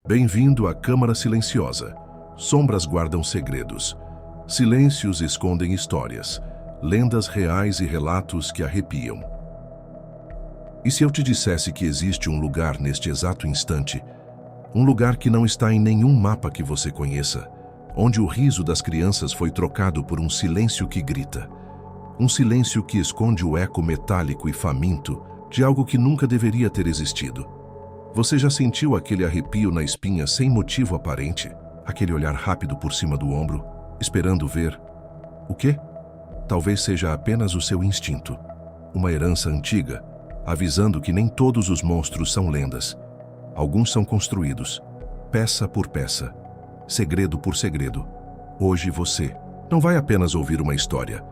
Bem-vindo à Câmara Silenciosa. Sombras guardam segredos. Silêncios escondem histórias, lendas reais e relatos que arrepiam. E se eu te dissesse que existe um lugar neste exato instante, um lugar que não está em nenhum mapa que você conheça, onde o riso das crianças foi trocado por um silêncio que grita, um silêncio que esconde o eco metálico e faminto de algo que nunca deveria ter existido. Você já sentiu aquele arrepio na espinha sem motivo aparente? Aquele olhar rápido por cima do ombro, esperando ver... o quê? Talvez seja apenas o seu instinto, uma herança antiga, avisando que nem todos os monstros são lendas. Alguns são construídos, peça por peça, segredo por segredo. Hoje você não vai apenas ouvir uma história.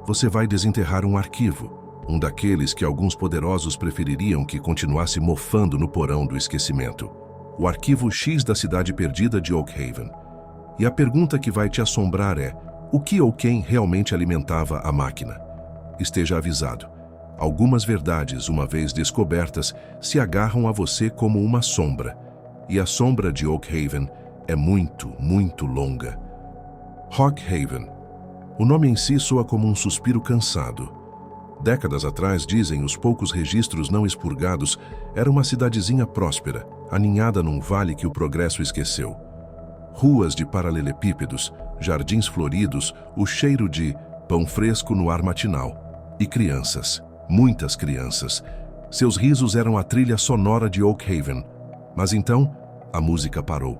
Você vai desenterrar um arquivo, um daqueles que alguns poderosos prefeririam que continuasse mofando no porão do esquecimento. O arquivo X da cidade perdida de Oakhaven. E a pergunta que vai te assombrar é: o que ou quem realmente alimentava a máquina? Esteja avisado. Algumas verdades, uma vez descobertas, se agarram a você como uma sombra. E a sombra de Oakhaven é muito, muito longa. Oakhaven. O nome em si soa como um suspiro cansado. Décadas atrás, dizem os poucos registros não expurgados, era uma cidadezinha próspera, aninhada num vale que o progresso esqueceu. Ruas de paralelepípedos, jardins floridos, o cheiro de pão fresco no ar matinal. E crianças. Muitas crianças. Seus risos eram a trilha sonora de Oakhaven. Mas então, a música parou.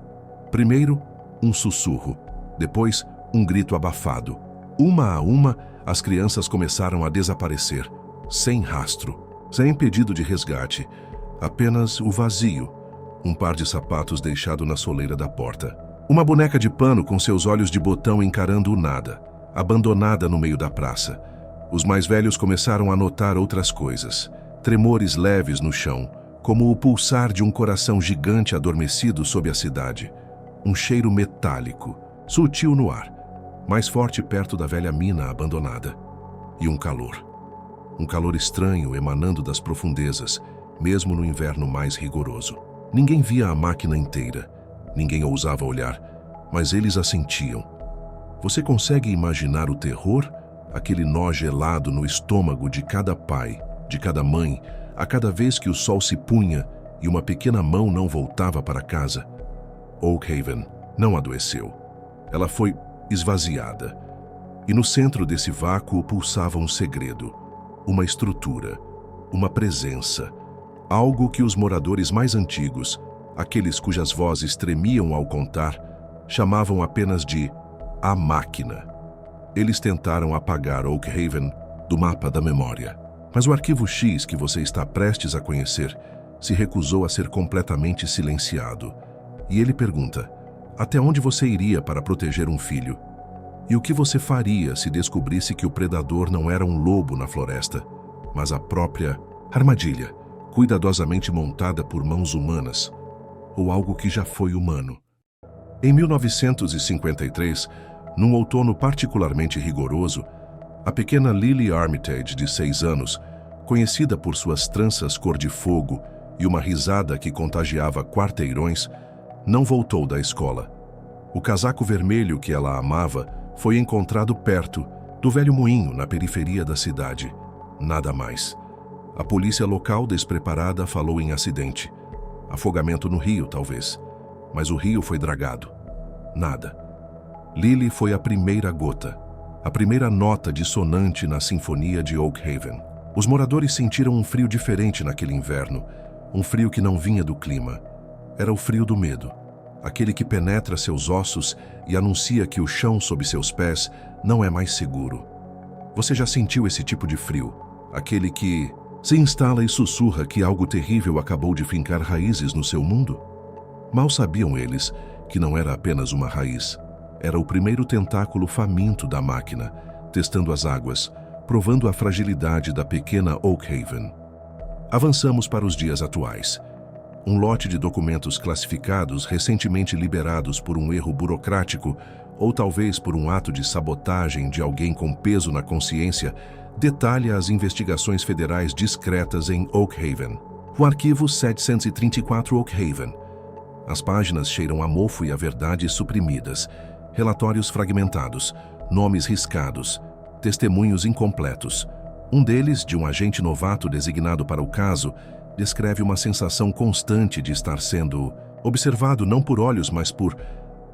Primeiro, um sussurro. Depois, um grito abafado. Uma a uma, as crianças começaram a desaparecer. Sem rastro. Sem pedido de resgate. Apenas o vazio. Um par de sapatos deixado na soleira da porta. Uma boneca de pano com seus olhos de botão encarando o nada. Abandonada no meio da praça. Os mais velhos começaram a notar outras coisas. Tremores leves no chão, como o pulsar de um coração gigante adormecido sob a cidade. Um cheiro metálico, sutil no ar, mais forte perto da velha mina abandonada. E um calor. Um calor estranho emanando das profundezas, mesmo no inverno mais rigoroso. Ninguém via a máquina inteira. Ninguém ousava olhar, mas eles a sentiam. Você consegue imaginar o terror? Aquele nó gelado no estômago de cada pai, de cada mãe, a cada vez que o sol se punha e uma pequena mão não voltava para casa. Oakhaven não adoeceu. Ela foi esvaziada. E no centro desse vácuo pulsava um segredo, uma estrutura, uma presença, algo que os moradores mais antigos, aqueles cujas vozes tremiam ao contar, chamavam apenas de a máquina. Eles tentaram apagar Oakhaven do mapa da memória. Mas o arquivo X que você está prestes a conhecer se recusou a ser completamente silenciado. E ele pergunta: até onde você iria para proteger um filho? E o que você faria se descobrisse que o predador não era um lobo na floresta, mas a própria armadilha, cuidadosamente montada por mãos humanas, ou algo que já foi humano? Em 1953, num outono particularmente rigoroso, a pequena Lily Armitage, de 6 anos, conhecida por suas tranças cor de fogo e uma risada que contagiava quarteirões, não voltou da escola. O casaco vermelho que ela amava foi encontrado perto do velho moinho na periferia da cidade. Nada mais. A polícia local, despreparada, falou em acidente. Afogamento no rio, talvez. Mas o rio foi dragado. Nada. Lily foi a primeira gota, a primeira nota dissonante na sinfonia de Oakhaven. Os moradores sentiram um frio diferente naquele inverno, um frio que não vinha do clima. Era o frio do medo, aquele que penetra seus ossos e anuncia que o chão sob seus pés não é mais seguro. Você já sentiu esse tipo de frio? Aquele que se instala e sussurra que algo terrível acabou de fincar raízes no seu mundo? Mal sabiam eles que não era apenas uma raiz. Era o primeiro tentáculo faminto da máquina, testando as águas, provando a fragilidade da pequena Oakhaven. Avançamos para os dias atuais. Um lote de documentos classificados recentemente liberados por um erro burocrático ou talvez por um ato de sabotagem de alguém com peso na consciência, detalha as investigações federais discretas em Oakhaven. O arquivo 734 Oakhaven. As páginas cheiram a mofo e a verdade suprimidas, relatórios fragmentados, nomes riscados, testemunhos incompletos. Um deles, de um agente novato designado para o caso, descreve uma sensação constante de estar sendo observado não por olhos, mas por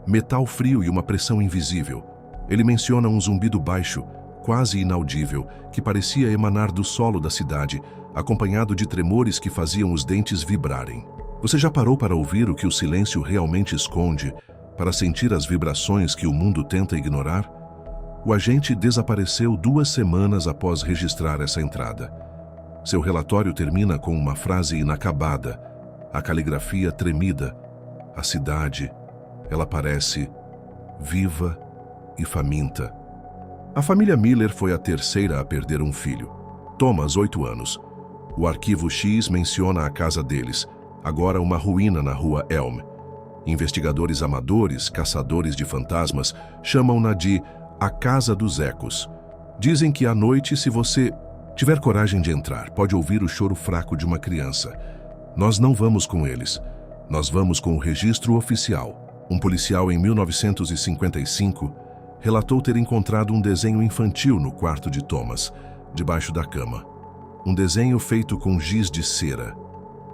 metal frio e uma pressão invisível. Ele menciona um zumbido baixo, quase inaudível, que parecia emanar do solo da cidade, acompanhado de tremores que faziam os dentes vibrarem. Você já parou para ouvir o que o silêncio realmente esconde, para sentir as vibrações que o mundo tenta ignorar? O agente desapareceu 2 semanas após registrar essa entrada. Seu relatório termina com uma frase inacabada, a caligrafia tremida. A cidade, ela parece viva e faminta. A família Miller foi a terceira a perder um filho. Thomas, 8 anos. O arquivo X menciona a casa deles, agora uma ruína na rua Elm. Investigadores amadores, caçadores de fantasmas, chamam-na de a Casa dos Ecos. Dizem que à noite, se você tiver coragem de entrar, pode ouvir o choro fraco de uma criança. Nós não vamos com eles. Nós vamos com o registro oficial. Um policial em 1955 relatou ter encontrado um desenho infantil no quarto de Thomas, debaixo da cama. Um desenho feito com giz de cera.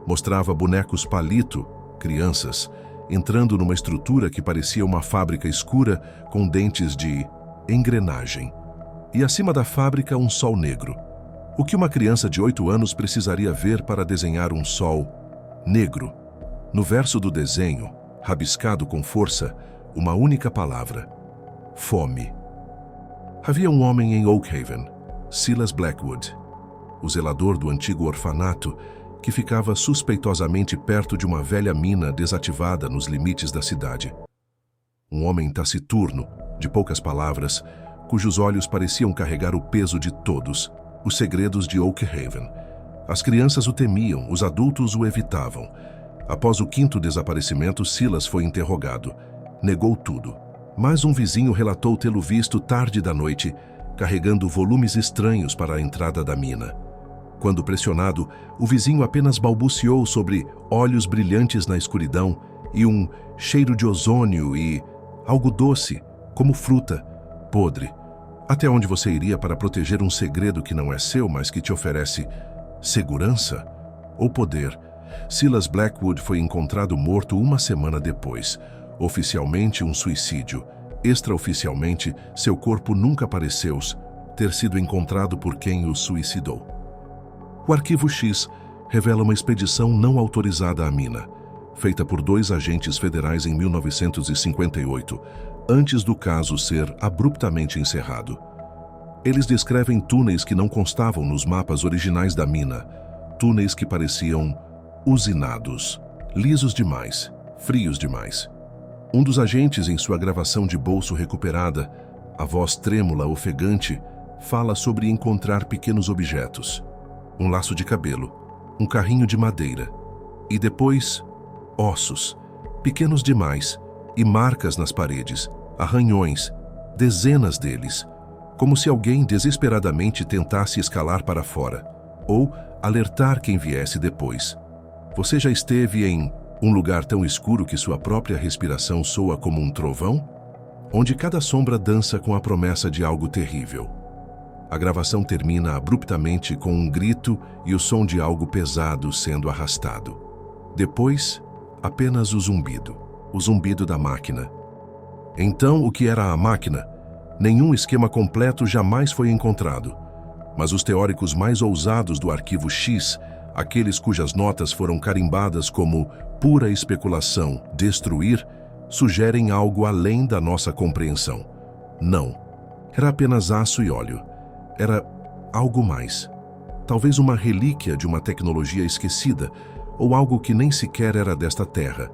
Mostrava bonecos palito, crianças, entrando numa estrutura que parecia uma fábrica escura com dentes de engrenagem. E acima da fábrica um sol negro. O que uma criança de 8 anos precisaria ver para desenhar um sol negro? No verso do desenho, rabiscado com força, uma única palavra: fome. Havia um homem em Oak Haven, Silas Blackwood, o zelador do antigo orfanato, que ficava suspeitosamente perto de uma velha mina desativada nos limites da cidade. Um homem taciturno, de poucas palavras, cujos olhos pareciam carregar o peso de todos, os segredos de Oak Haven. As crianças o temiam, os adultos o evitavam. Após o 5º desaparecimento, Silas foi interrogado. Negou tudo. Mas um vizinho relatou tê-lo visto tarde da noite, carregando volumes estranhos para a entrada da mina. Quando pressionado, o vizinho apenas balbuciou sobre olhos brilhantes na escuridão e um cheiro de ozônio e algo doce, como fruta, podre. Até onde você iria para proteger um segredo que não é seu, mas que te oferece segurança ou poder? Silas Blackwood foi encontrado morto 1 semana depois. Oficialmente um suicídio. Extraoficialmente, seu corpo nunca pareceu ter sido encontrado por quem o suicidou. O arquivo X revela uma expedição não autorizada à mina, feita por 2 agentes federais em 1958, antes do caso ser abruptamente encerrado. Eles descrevem túneis que não constavam nos mapas originais da mina, túneis que pareciam usinados, lisos demais, frios demais. Um dos agentes, em sua gravação de bolso recuperada, a voz trêmula, ofegante, fala sobre encontrar pequenos objetos. Um laço de cabelo, um carrinho de madeira, e depois, ossos, pequenos demais, e marcas nas paredes, arranhões, dezenas deles, como se alguém desesperadamente tentasse escalar para fora, ou alertar quem viesse depois. Você já esteve em um lugar tão escuro que sua própria respiração soa como um trovão? Onde cada sombra dança com a promessa de algo terrível. A gravação termina abruptamente com um grito e o som de algo pesado sendo arrastado. Depois, apenas o zumbido da máquina. Então, o que era a máquina? Nenhum esquema completo jamais foi encontrado. Mas os teóricos mais ousados do arquivo X, aqueles cujas notas foram carimbadas como pura especulação, destruir, sugerem algo além da nossa compreensão. Não. Era apenas aço e óleo. Era algo mais. Talvez uma relíquia de uma tecnologia esquecida, ou algo que nem sequer era desta terra.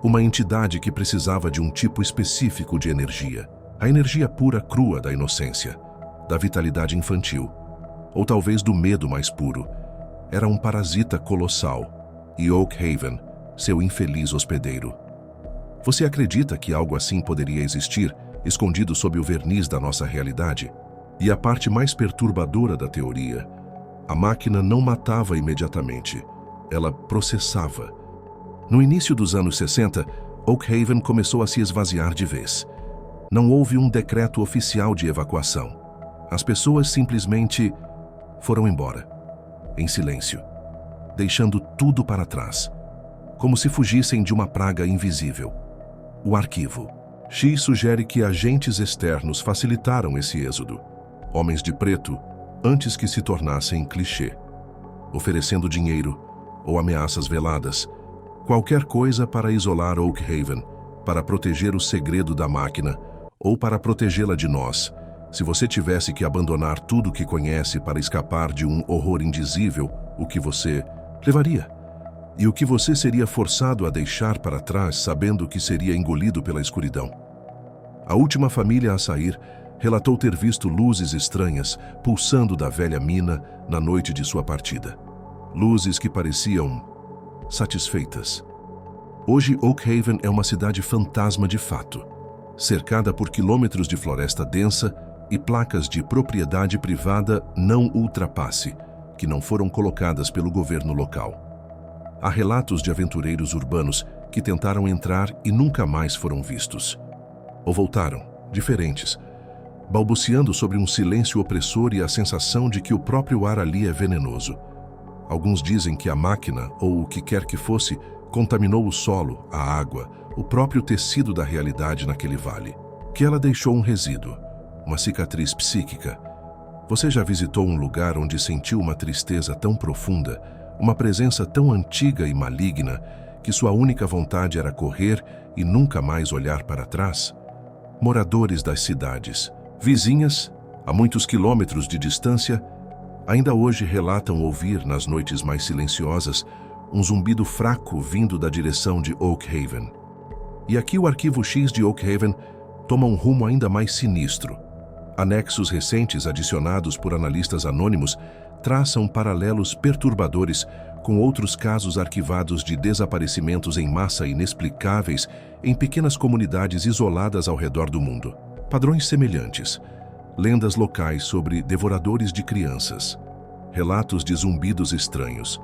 Uma entidade que precisava de um tipo específico de energia. A energia pura crua da inocência, da vitalidade infantil, ou talvez do medo mais puro. Era um parasita colossal, e Oak Haven, seu infeliz hospedeiro. Você acredita que algo assim poderia existir, escondido sob o verniz da nossa realidade? E a parte mais perturbadora da teoria, a máquina não matava imediatamente, ela processava. No início dos anos 60, Oakhaven começou a se esvaziar de vez. Não houve um decreto oficial de evacuação. As pessoas simplesmente foram embora, em silêncio, deixando tudo para trás, como se fugissem de uma praga invisível. O arquivo X sugere que agentes externos facilitaram esse êxodo, homens de preto, antes que se tornassem clichê, oferecendo dinheiro ou ameaças veladas, qualquer coisa para isolar Oakhaven, para proteger o segredo da máquina ou para protegê-la de nós. Se você tivesse que abandonar tudo o que conhece para escapar de um horror indizível, o que você levaria? E o que você seria forçado a deixar para trás sabendo que seria engolido pela escuridão? A última família a sair relatou ter visto luzes estranhas pulsando da velha mina na noite de sua partida. Luzes que pareciam satisfeitas. Hoje, Oakhaven é uma cidade fantasma de fato, cercada por quilômetros de floresta densa e placas de propriedade privada não ultrapasse, que não foram colocadas pelo governo local. Há relatos de aventureiros urbanos que tentaram entrar e nunca mais foram vistos. Ou voltaram, diferentes, balbuciando sobre um silêncio opressor e a sensação de que o próprio ar ali é venenoso. Alguns dizem que a máquina, ou o que quer que fosse, contaminou o solo, a água, o próprio tecido da realidade naquele vale. Que ela deixou um resíduo, uma cicatriz psíquica. Você já visitou um lugar onde sentiu uma tristeza tão profunda, uma presença tão antiga e maligna, que sua única vontade era correr e nunca mais olhar para trás? Moradores das cidades, vizinhas, a muitos quilômetros de distância, ainda hoje relatam ouvir, nas noites mais silenciosas, um zumbido fraco vindo da direção de Oakhaven. E aqui o arquivo X de Oakhaven toma um rumo ainda mais sinistro. Anexos recentes adicionados por analistas anônimos traçam paralelos perturbadores com outros casos arquivados de desaparecimentos em massa inexplicáveis em pequenas comunidades isoladas ao redor do mundo. Padrões semelhantes, lendas locais sobre devoradores de crianças, relatos de zumbidos estranhos.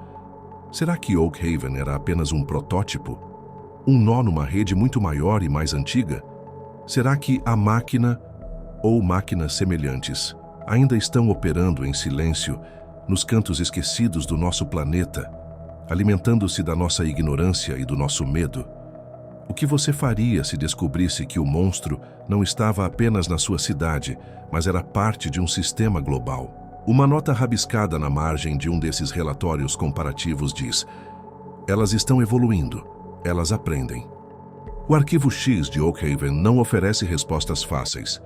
Será que Oakhaven era apenas um protótipo? Um nó numa rede muito maior e mais antiga? Será que a máquina ou máquinas semelhantes ainda estão operando em silêncio nos cantos esquecidos do nosso planeta, alimentando-se da nossa ignorância e do nosso medo? O que você faria se descobrisse que o monstro não estava apenas na sua cidade, mas era parte de um sistema global? Uma nota rabiscada na margem de um desses relatórios comparativos diz: elas estão evoluindo, elas aprendem. O arquivo X de Oakhaven não oferece respostas fáceis.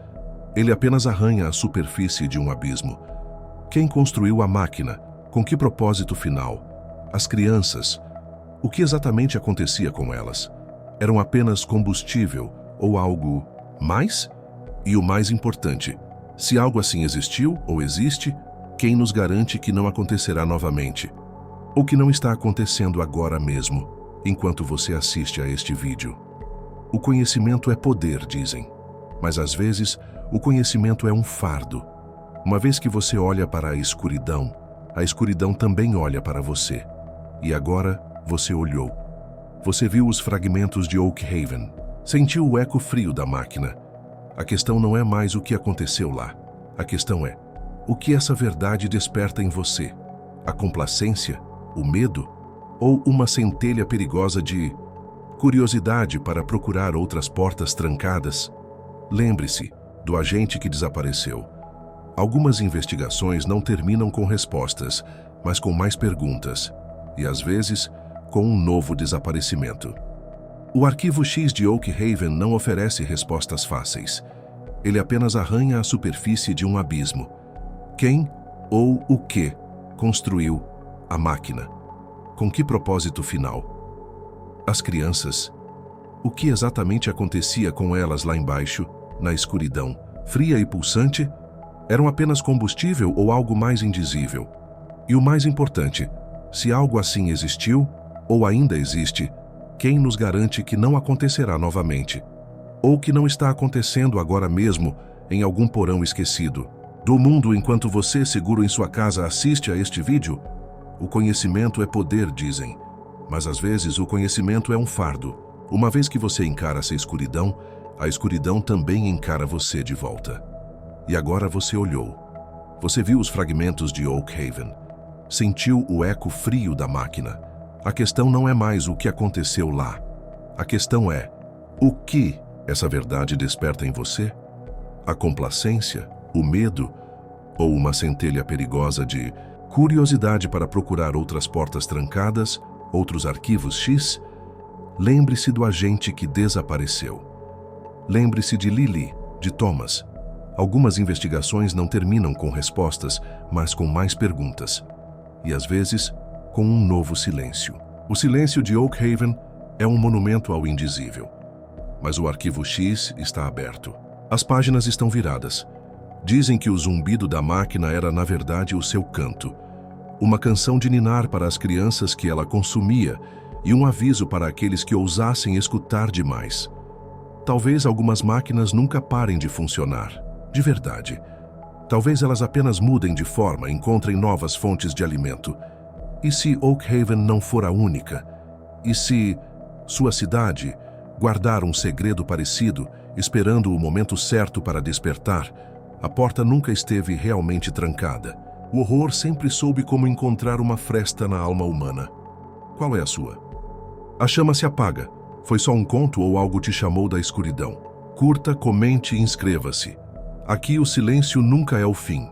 Ele apenas arranha a superfície de um abismo. Quem construiu a máquina? Com que propósito final? As crianças? O que exatamente acontecia com elas? Eram apenas combustível ou algo mais? E o mais importante, se algo assim existiu ou existe, quem nos garante que não acontecerá novamente? Ou que não está acontecendo agora mesmo, enquanto você assiste a este vídeo? O conhecimento é poder, dizem. Mas às vezes, o conhecimento é um fardo. Uma vez que você olha para a escuridão também olha para você. E agora, você olhou. Você viu os fragmentos de Oakhaven. Sentiu o eco frio da máquina. A questão não é mais o que aconteceu lá. A questão é, o que essa verdade desperta em você? A complacência? O medo? Ou uma centelha perigosa de curiosidade para procurar outras portas trancadas? Lembre-se do agente que desapareceu. Algumas investigações não terminam com respostas, mas com mais perguntas, e às vezes, com um novo desaparecimento. O arquivo X de Oakhaven não oferece respostas fáceis. Ele apenas arranha a superfície de um abismo. Quem ou o que construiu a máquina? Com que propósito final? As crianças? O que exatamente acontecia com elas lá embaixo, na escuridão, fria e pulsante? Eram apenas combustível ou algo mais indizível? E o mais importante, se algo assim existiu, ou ainda existe, quem nos garante que não acontecerá novamente? Ou que não está acontecendo agora mesmo em algum porão esquecido do mundo enquanto você, seguro em sua casa, assiste a este vídeo? O conhecimento é poder, dizem, Mas às vezes o conhecimento é um fardo. Uma vez que você encara essa escuridão, a escuridão também encara você de volta. E agora você olhou. Você viu os fragmentos de Oakhaven. Sentiu o eco frio da máquina. A questão não é mais o que aconteceu lá. A questão é, o que essa verdade desperta em você? A complacência, o medo ou uma centelha perigosa de curiosidade para procurar outras portas trancadas, outros arquivos X? Lembre-se do agente que desapareceu. Lembre-se de Lily, de Thomas. Algumas investigações não terminam com respostas, mas com mais perguntas. E às vezes, com um novo silêncio. O silêncio de Oakhaven é um monumento ao indizível. Mas o arquivo X está aberto. As páginas estão viradas. Dizem que o zumbido da máquina era, na verdade, o seu canto. Uma canção de ninar para as crianças que ela consumia e um aviso para aqueles que ousassem escutar demais. Talvez algumas máquinas nunca parem de funcionar, de verdade. Talvez elas apenas mudem de forma, encontrem novas fontes de alimento. E se Oakhaven não for a única? E se sua cidade guardar um segredo parecido, esperando o momento certo para despertar? A porta nunca esteve realmente trancada. O horror sempre soube como encontrar uma fresta na alma humana. Qual é a sua? A chama se apaga. Foi só um conto ou algo te chamou da escuridão? Curta, comente e inscreva-se. Aqui o silêncio nunca é o fim.